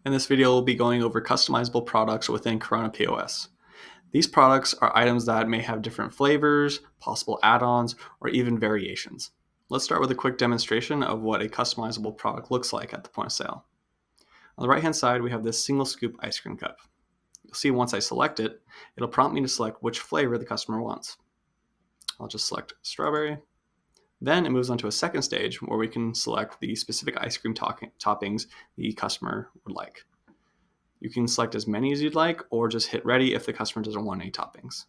In this video, we'll be going over customizable products within KORONA POS. These products are items that may have different flavors, possible add-ons, or even variations. Let's start with a quick demonstration of what a customizable product looks like at the point of sale. On the right-hand side, we have this single scoop ice cream cup. You'll see once I select it, it'll prompt me to select which flavor the customer wants. I'll just select strawberry. Then it moves on to a second stage where we can select the specific ice cream toppings the customer would like. You can select as many as you'd like or just hit ready if the customer doesn't want any toppings.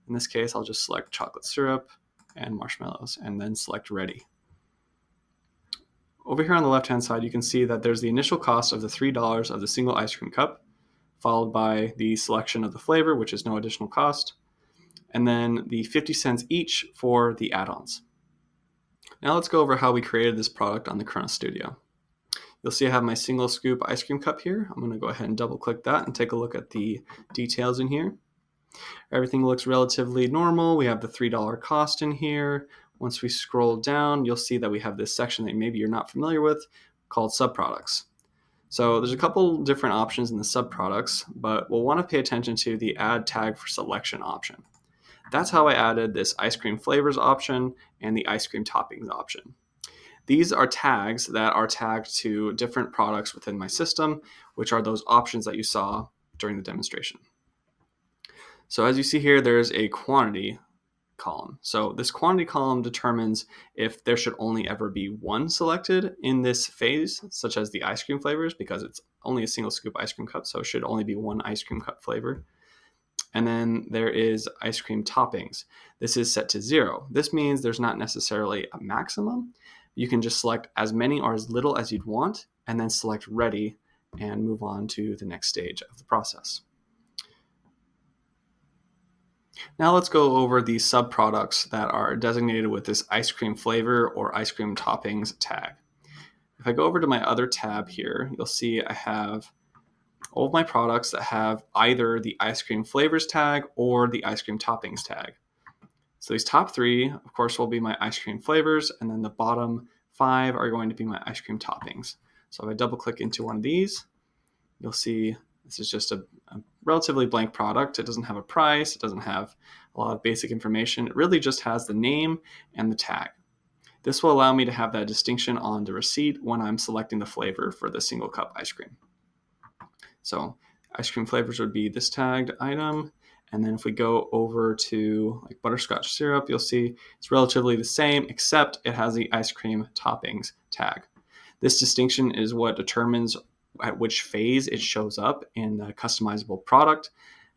In this case, I'll just select chocolate syrup and marshmallows and then select ready. Over here on the left-hand side, you can see that there's the initial cost of the $3 of the single ice cream cup, followed by the selection of the flavor, which is no additional cost, and then the 50 cents each for the add-ons. Now let's go over how we created this product on the KORONA Studio. You'll see I have my single scoop ice cream cup here. I'm going to go ahead and double click that and take a look at the details in here. Everything looks relatively normal. We have the $3 cost in here. Once we scroll down, you'll see that we have this section that maybe you're not familiar with called subproducts. So there's a couple different options in the subproducts, but we'll want to pay attention to the add tag for selection option. That's how I added this ice cream flavors option and the ice cream toppings option. These are tags that are tagged to different products within my system, which are those options that you saw during the demonstration. So as you see here, there's a quantity column. So this quantity column determines if there should only ever be one selected in this phase, such as the ice cream flavors, because it's only a single scoop ice cream cup, so it should only be one ice cream cup flavor. And then there is ice cream toppings. This is set to 0. This means there's not necessarily a maximum. You can just select as many or as little as you'd want, and then select ready and move on to the next stage of the process. Now let's go over the subproducts that are designated with this ice cream flavor or ice cream toppings tag. If I go over to my other tab here, you'll see I have all of my products that have either the ice cream flavors tag or the ice cream toppings tag. So these top 3, of course, will be my ice cream flavors, and then the bottom 5 are going to be my ice cream toppings. So if I double click into one of these, you'll see this is just a relatively blank product. It doesn't have a price. It doesn't have a lot of basic information. It really just has the name and the tag. This will allow me to have that distinction on the receipt when I'm selecting the flavor for the single cup ice cream. So ice cream flavors would be this tagged item. And then if we go over to like butterscotch syrup, you'll see it's relatively the same, except it has the ice cream toppings tag. This distinction is what determines at which phase it shows up in the customizable product.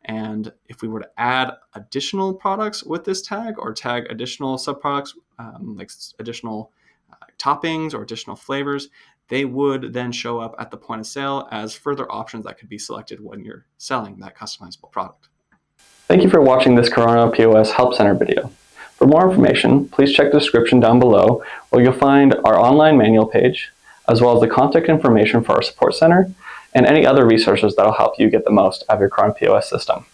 And if we were to add additional products with this tag or tag additional subproducts, like additional toppings or additional flavors, they would then show up at the point of sale as further options that could be selected when you're selling that customizable product. Thank you for watching this KORONA POS Help Center video. For more information, please check the description down below, where you'll find our online manual page, as well as the contact information for our support center, and any other resources that will help you get the most out of your KORONA POS system.